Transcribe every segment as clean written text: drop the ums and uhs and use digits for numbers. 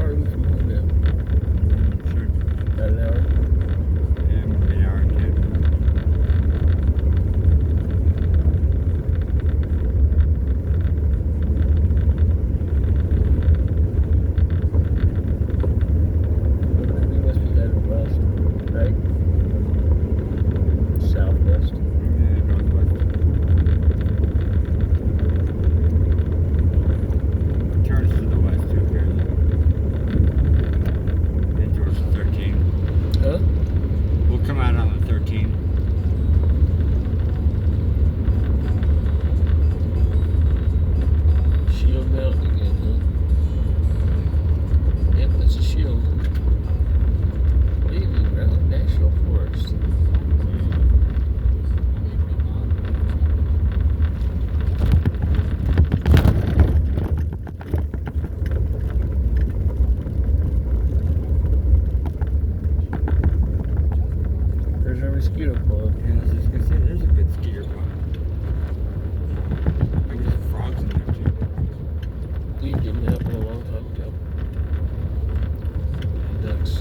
hour we can go now? Sure. About an hour? Yeah, an hour and 10. We must be headed west, right? Southwest. Yeah, northwest. Turns to the west too, apparently. Head towards the 13. Huh? We'll come out on the 13. Shield Mountain again, huh? Yep, that's a shield. Wavy Mountain National Forest. There's our mosquito club. Yeah, I was just gonna say, there's a good skier pond. I think there's frogs in there too. We didn't happen a long time ago. Ducks.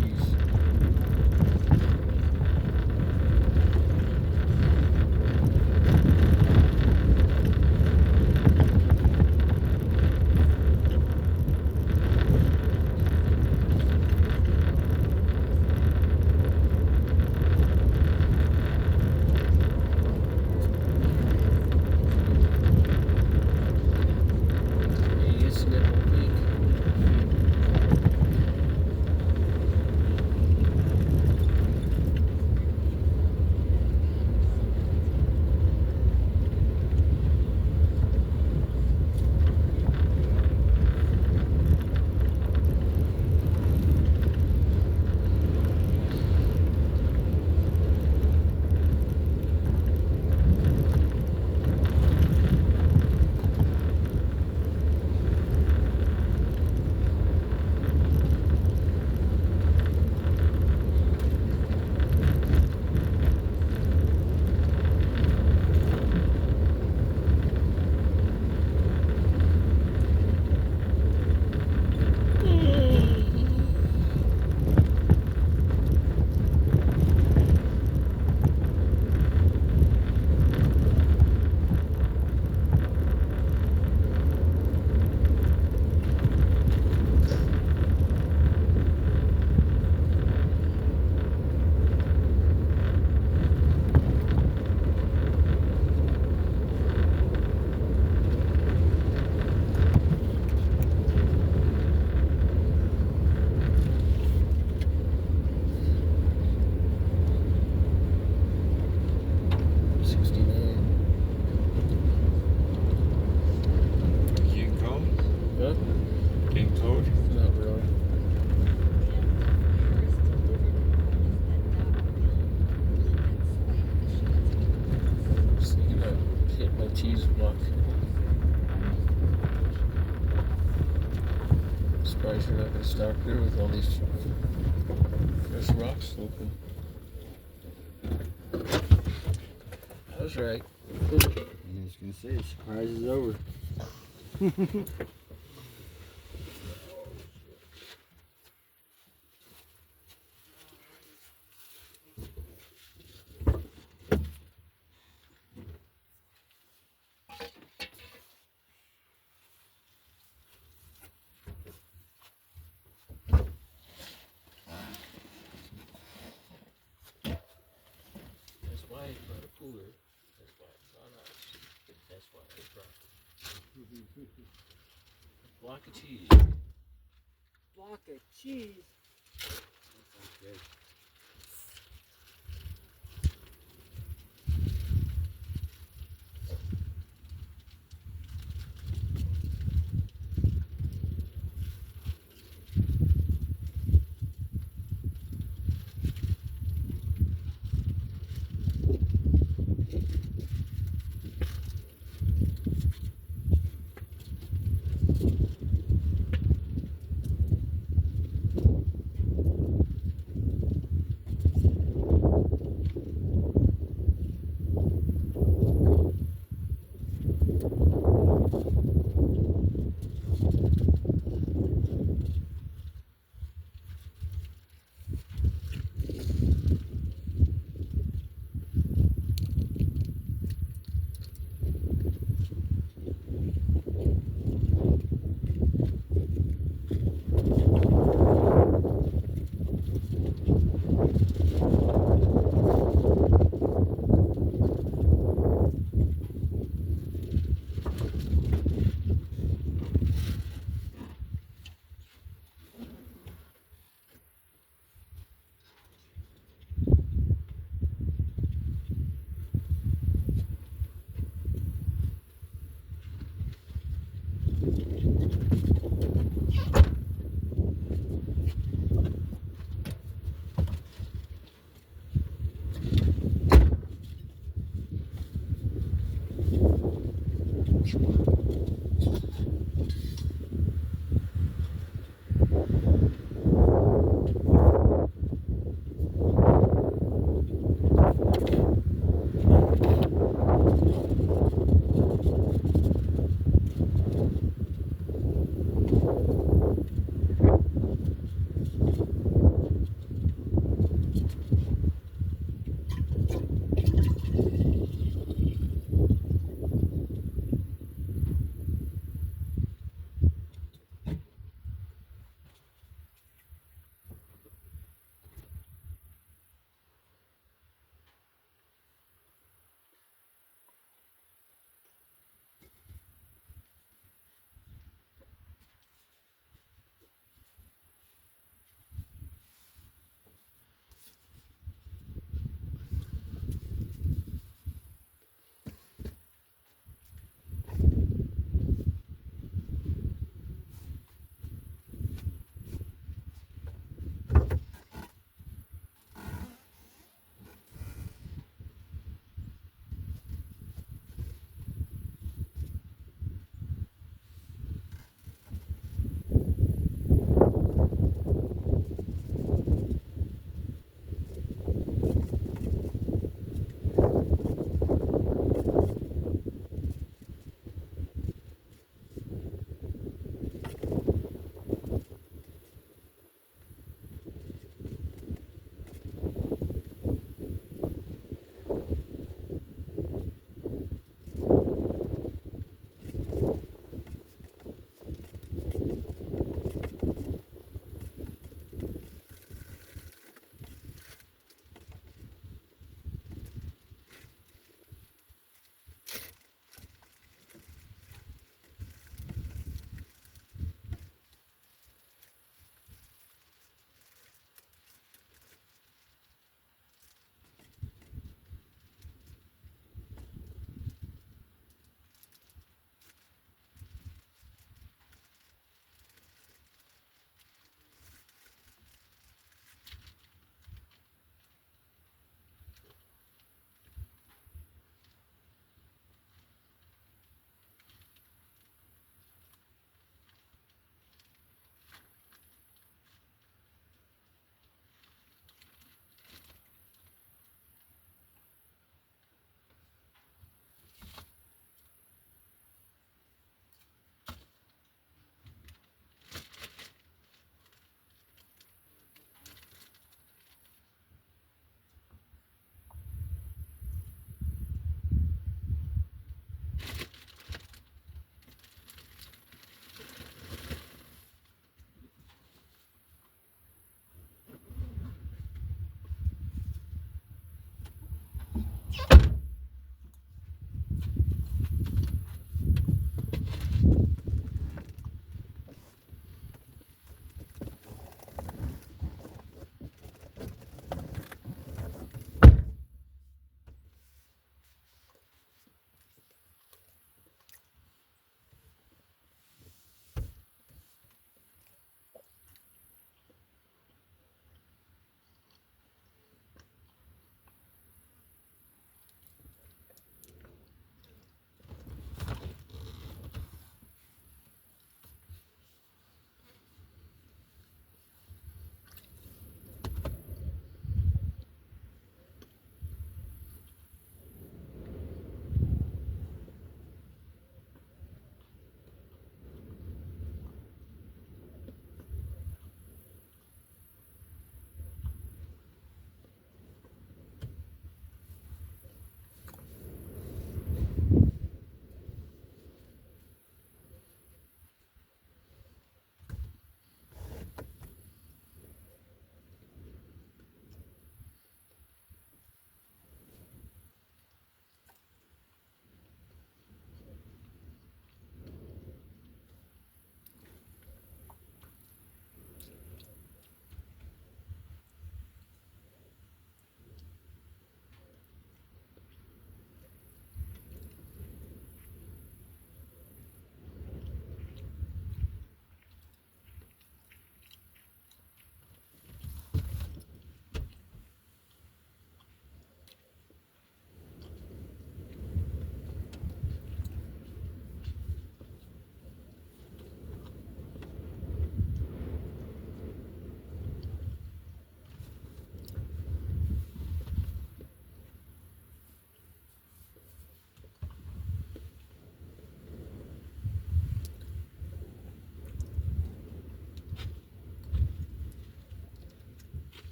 Geese. It's Nipple Peak. Getting cold? Huh? Getting cold? Not really. Just thinking about hitting my cheese block. Surprised you're not going to stop here with all these fresh rocks sloping. I was right. I was gonna say, the surprise is over. That's why I brought a cooler. That's why it's on us. That's why I brought a block of cheese. Block of cheese. That sounds good.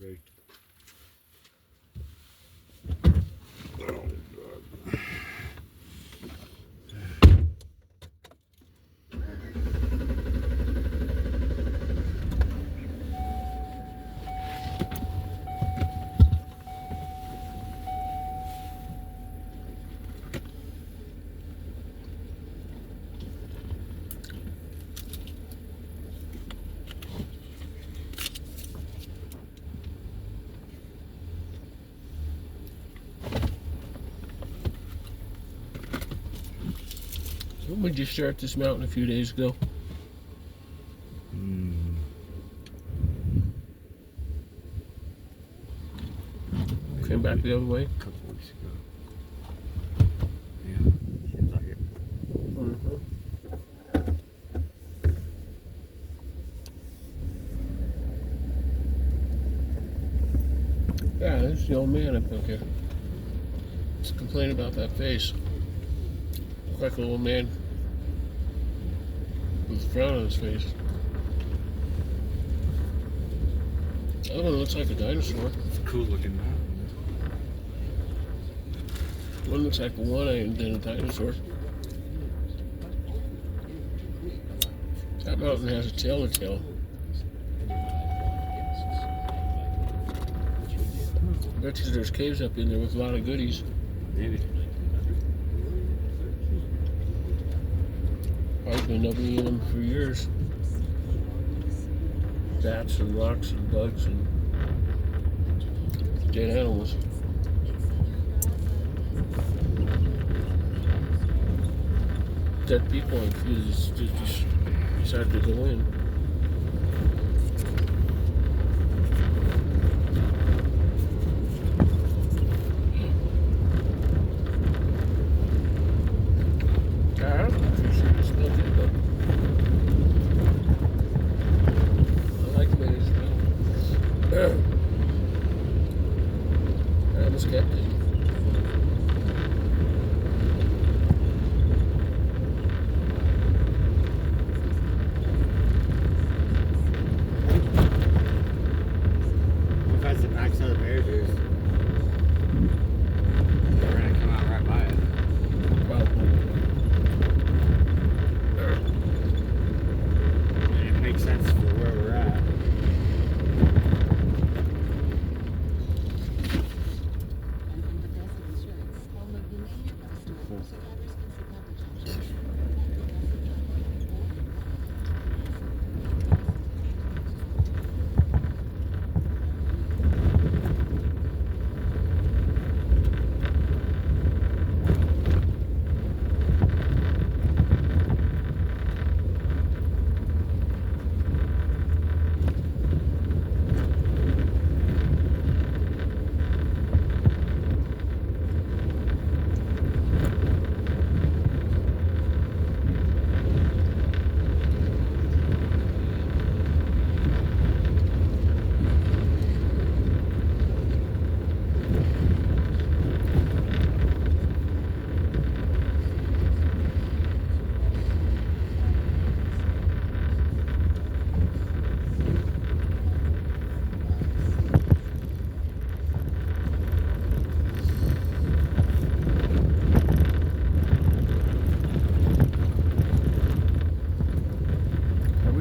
big. When did you start this mountain a few days ago? Came back the other way? A couple weeks ago. Yeah, seems like it. Yeah, there's the old man up here. Just complaining about that face. Look like a little man with a frown on his face. The other one looks like a dinosaur. It's a cool looking mountain. One looks like a one-eye and then a dinosaur. That mountain has a tail to tail. I bet you there's caves up in there with a lot of goodies. Maybe. I've been up in them for years. Bats and rocks and bugs and dead animals. Dead people and few just decided to go in. I almost kept it. If that's the backside of the bear juice, they're gonna come out right by it. Probably. And it makes sense for where we're at.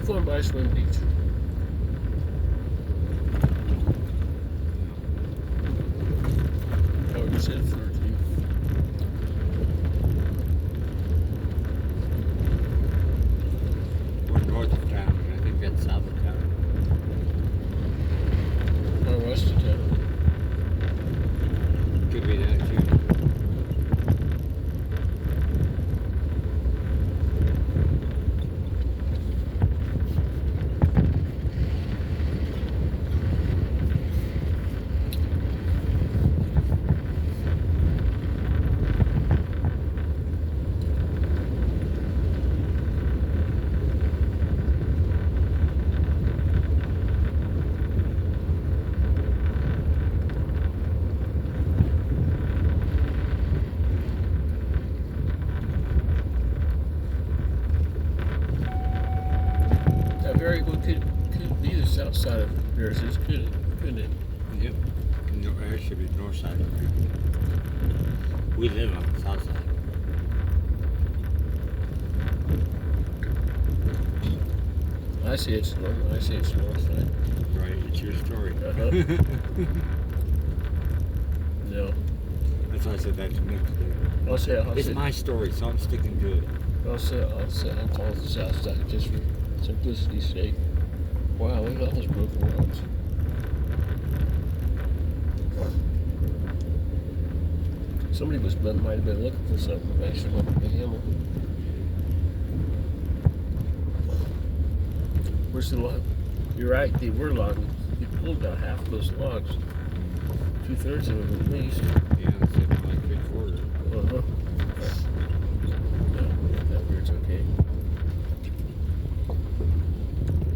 Going by Swim Beach. Oh, you said 13. We're north of town, and I think that's south of town. Or west of town. Could be that too. That very well could be the south side of Bears, couldn't it? Yep. No, it should be the north side of the creek. We live on the south side. I see it's north. I see it's north side. Right, it's your story. Uh-huh. No. That's why I said that to Nick today. I'll say. It's my story, so I'm sticking to it. I'll call it the south side just for simplicity's sake. Wow, look at all those broken roads. Somebody might have been looking for something when actually went to the hammer. Where's the log? You're right, they were logging. They pulled about half of those logs. 2/3 of them at least. Yeah, it's like 3/4. Uh-huh. No, that bird's okay.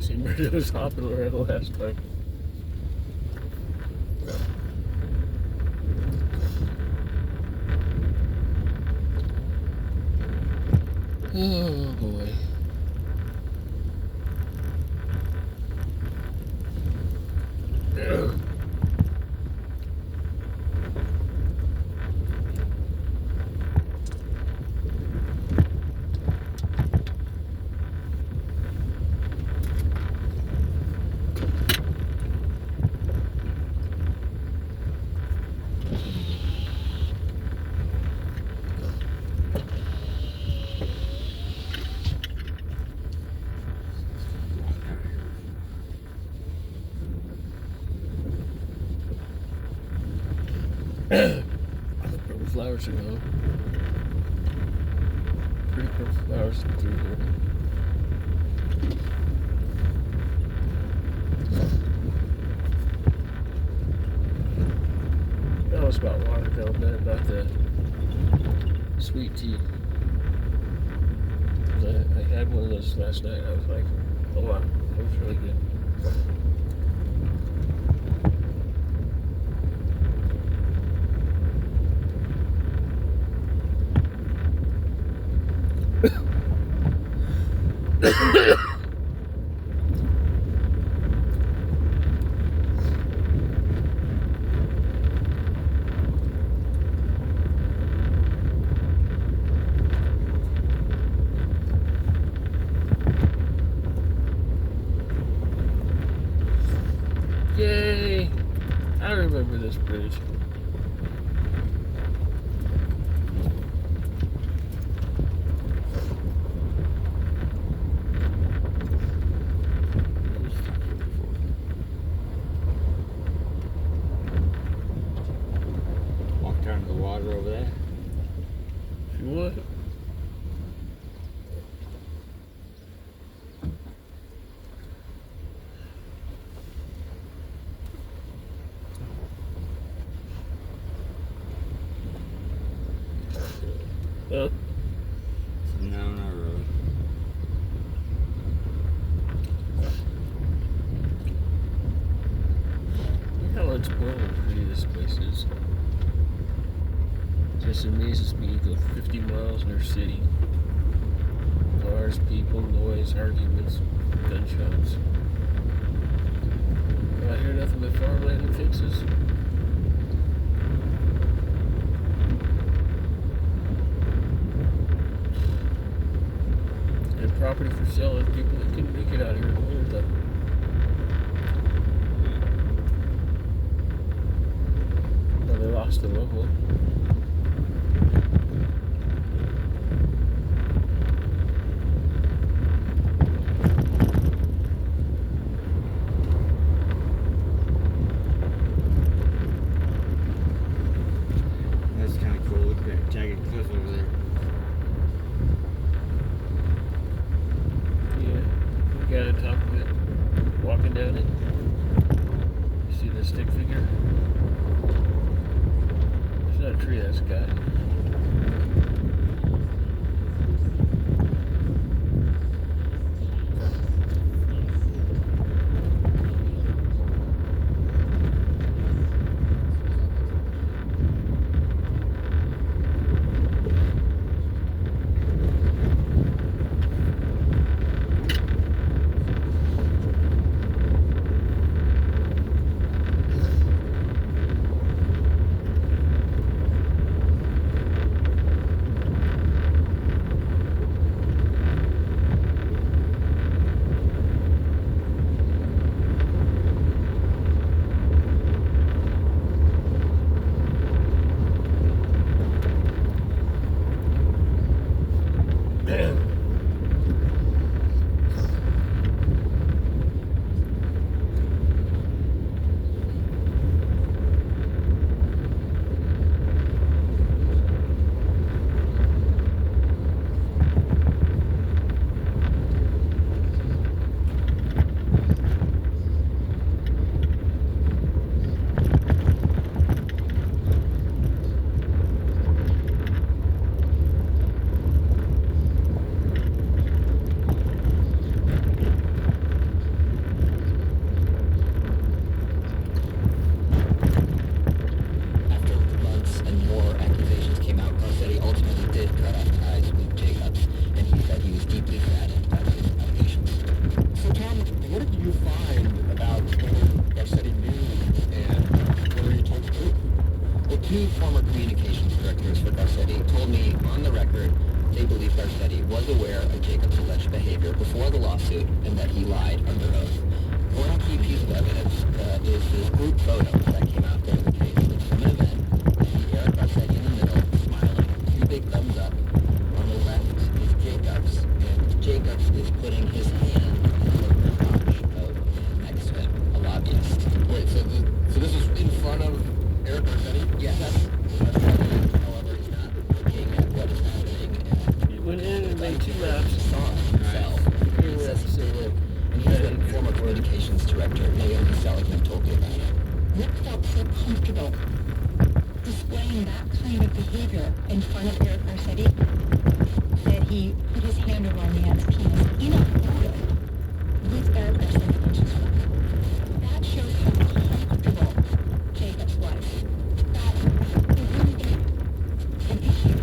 See, Bird was hopping around last time. Oh boy. The purple flowers are gone. Pretty purple flowers through here. That was about water development, about the sweet tea. I had one of those last night. I was like, oh wow, that was really good. Yay! I remember this bridge. Walk down to the water over there. If you want. Huh? No, not really. Look how unspoiled and pretty this place is. Just amazes me. You go 50 miles in our city. Cars, people, noise, arguments, gunshots. I hear nothing but farmland and fences. And property for sale and people that couldn't make it out here in the wintertime. Well, they lost the local. That's kind of cool. Look at that jagged cliff over there. Yeah, the guy on top of it, walking down it. You see the stick figure? It's not a tree, that's a guy. They believe Garcetti was aware of Jacob's alleged behavior before the lawsuit and that he lied under oath. One key piece of evidence is this group photo that came out during the case. It's from an event. You see Eric Garcetti in the middle, smiling, two big thumbs up. On the left is Jacobs, and Jacobs is putting his hand on the crotch of a man next to him, a lobbyist. Wait, so this is in front of Eric Garcetti? Yes. However, he's not looking at what is happening. He went in and made 2 laps. He saw it himself. He says he said, look, and he's the former communications director, Naomi Seligman, told me about it. Rick felt so comfortable displaying that kind of behavior in front of Eric Garcetti that he put his hand over a man's penis in a photo with Eric Garcetti in his front. That shows how comfortable Jacobs was. That it wouldn't be an issue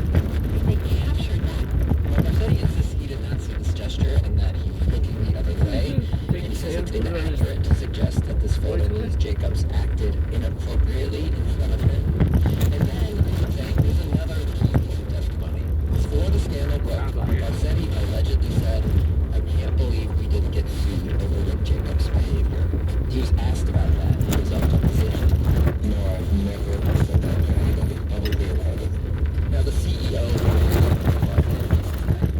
if they captured that. Well, Garcetti insists he did not see this gesture and that he was looking the other way. And he says it's inaccurate to suggest that this photo means Jacobs acted inappropriately in front of him. And then, I'm saying, there's another key piece of testimony. Before the scandal broke, Garcetti allegedly said, I can't believe we didn't get sued over Rick Jacobs' behavior. He was asked about that in his own position. No, I've never said that to anybody, publicly or private. Now, the CEO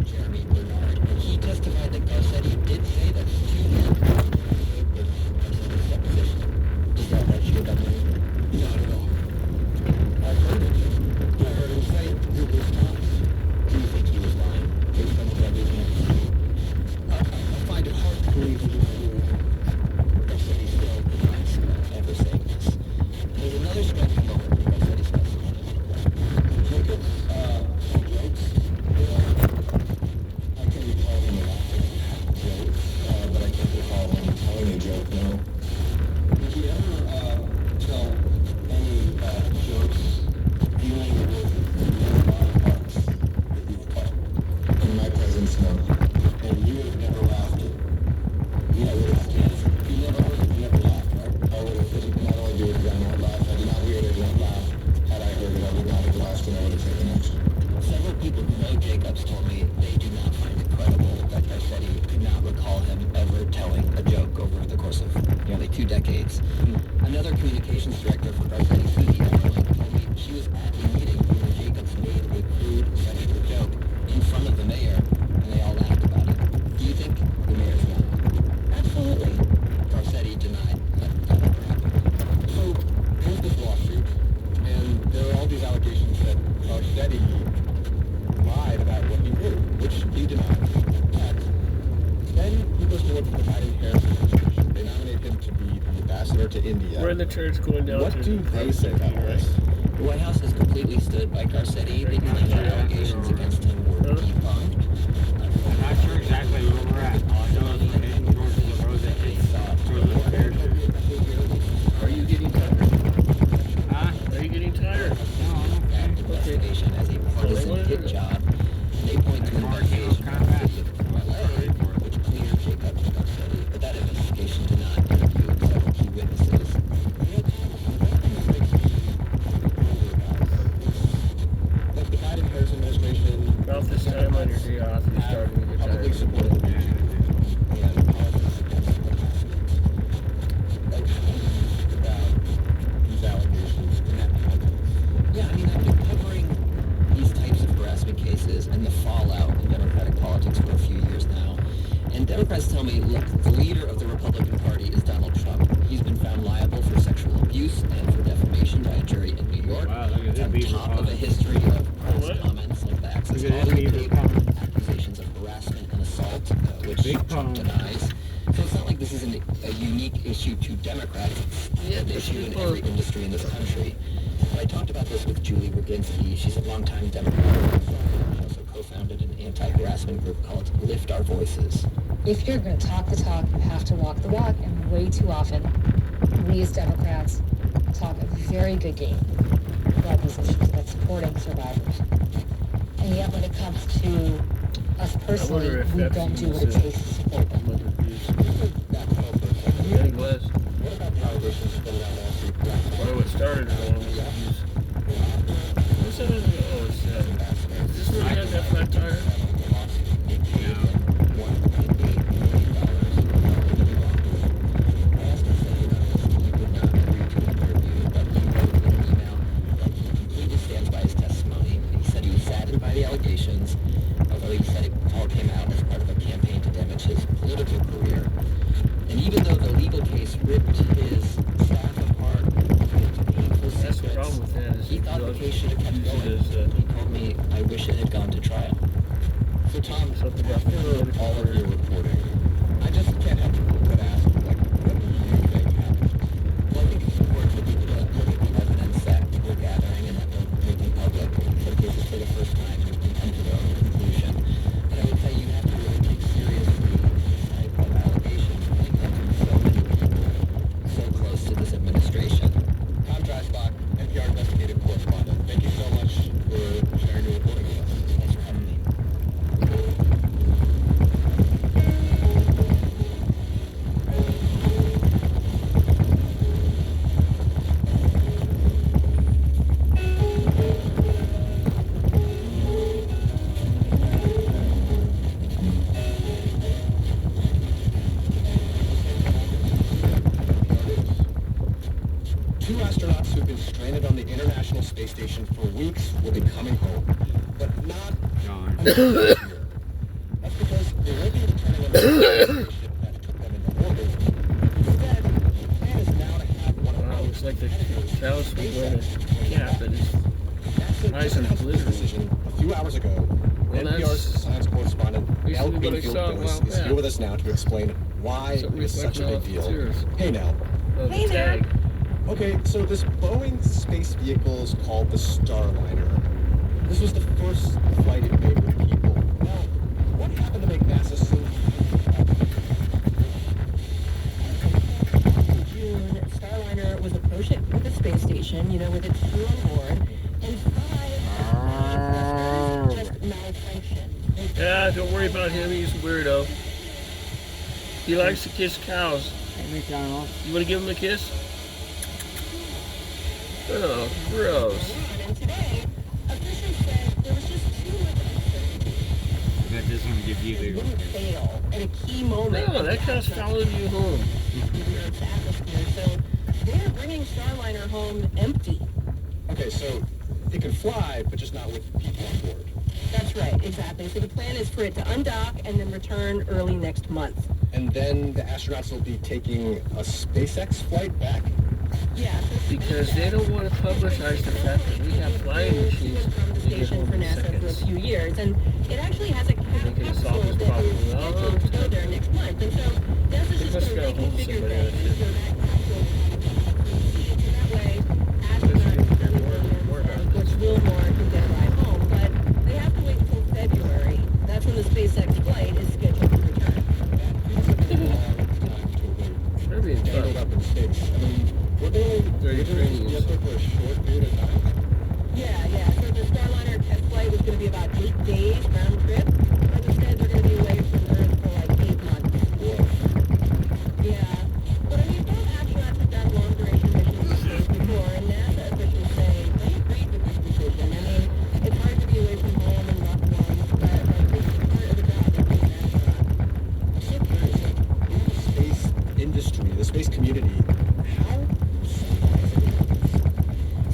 Jeremy Bernard, and he testified that Garcetti did say that to him in Garcetti's deposition. Does that let you get that news? Not at all. I heard it. I heard him say it was not. Do you think he was lying based on what everything? I find it hard to believe he was doing it. Garcetti still denies ever saying this. And there's another striking moment in Garcetti's testimony. Jacobs, told jokes. I can recall him laughing at jokes, but I can't recall him telling a joke, no. Did he ever tell any jokes dealing with body parts that you recall? In my presence, no. And you would have never laughed at you know, you never heard it, you never laughed, right? I would have, not only did I not laugh, I did not hear it, I did not laugh. Had I heard it, I would not have laughed and I would have taken action. Several people who know Jacobs told me they do not find it credible that Garcetti could not recall him ever telling a joke over the course of nearly 2 decades. Another communications director for Garcetti, Susie Everling, told me she was at a meeting where Jacobs made a crude sexual joke in front of the mayor, and they all laughed about it. Do you think the mayor's lying? Absolutely. Garcetti denied that ever happened. So, here's this lawsuit, and there are all these allegations that Garcetti lied about what he knew, which he denied. But then he goes to work for the Biden-Harris administration. They nominate him to be the ambassador to India. We're in the church going down What to do they say about right? this? The White House has completely stood by Garcetti. They claim that allegations against him were debunked. I'm not sure exactly where we're at. All I know is we're heading towards the road that takes towards the airport. Are you getting tired? Huh? Are you getting tired? No, I'm okay. Investigation as a partisan hit job. They point to an investigation from the city of LA, which cleared Jacobs and Garcetti, but that investigation did not interview several key witnesses. That the Biden-Harris administration About this time on your day off, you're starting to get publicly tired. supported the region and politics against the president. Like, about these allegations in that context. Yeah, I mean, I've been covering these types of harassment cases and the fallout in Democratic politics for a few years now. And Democrats tell me, look, the leader of the Republican Party is Donald Trump. He's been found liable for sexual abuse and for defamation by a jury in New York. Wow, look at It's that on beaver top of a pond. history of What? press comments like the Access Look at that Hollywood beaver tape, pond. accusations of harassment and assault, which Big Trump pond. denies. So it's not like this is a unique issue to Democrats. It's an issue in every industry in this country. And I talked about this with Julie Roginski. She's a longtime Democrat. She also co-founded an anti-harassment group called Lift Our Voices. If you're going to talk the talk, you have to walk the walk, and way too often, we as Democrats talk a very good game about these issues, about supporting survivors. And yet when it comes to us personally, if we that's don't do what it even takes to support them. Yeah, he was. What about the allegations from that lawsuit? Well, what started it all was abuse. What's that? Oh, it's this really had that flat tire? By the allegations, although he said it all came out as part of a campaign to damage his political career. And even though the legal case ripped his staff apart into painful That's the problem secrets, with that. Is he it thought the does case should have kept use it going. as, He told me, I wish it had gone to trial. So Tom, something about after all of your reporting, I just can't help but ask, like, what do you think happened? Well, I think it's important for people to look at the evidence that we're gathering and that we're making public. For cases for the first time, we can come to their own conclusion. But I would say you have to really take seriously this type of allegations coming from so many people so close to this administration. Tom Dreisbach, NPR investigative correspondent. Thank you so much for sharing your reporting with us. Thanks for having me. 2 astronauts who've been stranded on the International Space Station for weeks will be coming home, but not John. until this year. That's because they won't be returning on the spaceship that took them into orbit. Instead, the plan is now to have one of wow, those looks like the competitors, cows were wearing a cap that is NASA nice just and announced this glittering. decision a few hours ago. Well, NPR's that's science correspondent Nell basically what I Greenfield saw a Boyce while is here back. with us now to explain why Something it is such a reflecting big off the deal. tears. Hey, Nell. of the Hey there. tag. Okay, so this Boeing space vehicle is called the Starliner. This was the first flight it made with people. Now, what happened to make NASA so... In June, Starliner was approaching with the space station, with its crew on board, and 5 thrusters just malfunctioned. Yeah, don't worry about him. He's a weirdo. He likes to kiss cows. Hey, McDonald. You want to give him a kiss? Oh, gross. And today, officials said there was just too much uncertainty. That doesn't want to give you It the wouldn't fail at a key moment. No, that cow's followed you home. In the Earth's atmosphere, so they're bringing Starliner home empty. Okay, so it can fly, but just not with people on board. That's right, exactly. So the plan is for it to undock and then return early next month. And then the astronauts will be taking a SpaceX flight back? Yeah. So Because they don't want to publicize the fact that we have flying machines from the to get station home for in NASA for a seconds. few years, and it actually has a They could have capsule solved this that problem is a long scheduled to go time. there next month. And so NASA's They just must going go to hold reconfigure somebody out things there. so that capsule will have a seat. So that way, astronauts Bush Wilmore can get a ride home. But they have to wait until February. That's when the SpaceX flight is scheduled to return. They're being Tangled fun. up in space. I mean, were they Very training. be up there for a short period of time? Yeah. So the Starliner test flight was going to be about 8 days round trip. But instead, they're going to be away from Earth for like 8 months. Yeah. But I mean, both astronauts have done long duration missions in space before, and NASA officials say they agreed with this decision. I mean, it's hard to be away from home and loved ones, but this is part of the job of being an astronaut. I'm so curious, like, in the space industry, the space community, how surprising is this?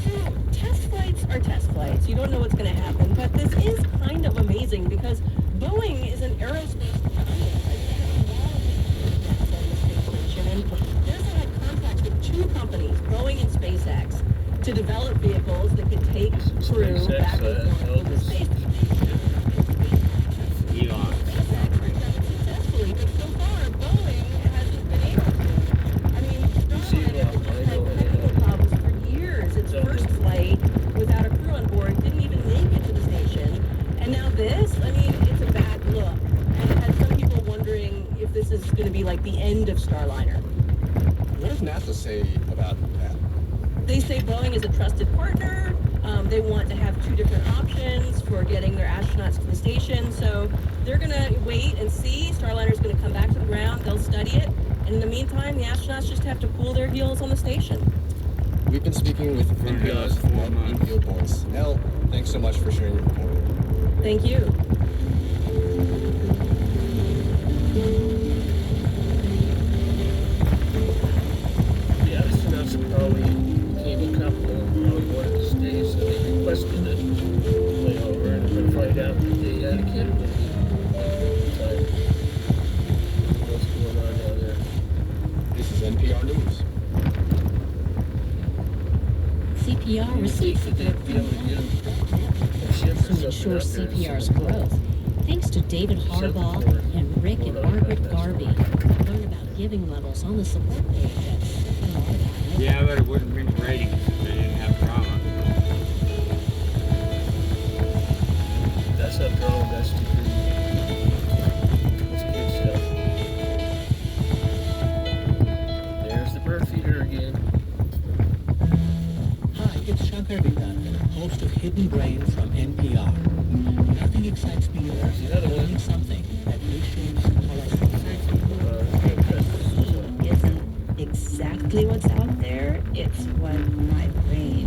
So, test flights are test flights. You don't know what's going to happen, but this is kind of amazing because Boeing is an aerospace company. And NASA had contracts with 2 companies, Boeing and SpaceX, to develop vehicles that could take crew SpaceX, back and forth from the Elvis. space Elon. successfully, but so far Boeing hasn't been able to. I mean, Starliner has had technical problems for years. Its first flight without a crew on board didn't even make it to the station. And now this, I mean, it's a bad look. And it has some people wondering if this is going to be like the end of Starliner. What does NASA say about that? They say Boeing is a trusted partner. They want to have 2 different options for getting their astronauts to the station. So they're going to wait and see. Starliner's going to come back to the ground. They'll study it. And in the meantime, the astronauts just have to cool their heels on the station. We've been speaking with NPR's Nell Greenfield Boyce. Nell, thanks so much for sharing your report. Thank you. The astronauts probably became a couple and probably wanted to stay, so they requested a layover, and we're going to find out that they had a kid with the time. What's going on down there? This is NPR News. CPR receipts That they'd be able to get a ship or to something ensure out there. CPR's growth, thanks to David Harbaugh and Rick and Margaret Garvey. Learn about giving levels on the support page at CPR.net. Yeah, but it wouldn't bring ratings if they didn't have drama. That's not drama, that's stupidity. That's good stuff. There's the bird feeder again. Hi, it's Shankar Vidyadhar, host of Hidden Brain from NPR. Nothing excites me more There's the other than one. learning something that reshapes how I think. Isn't exactly what's out there, it's what my brain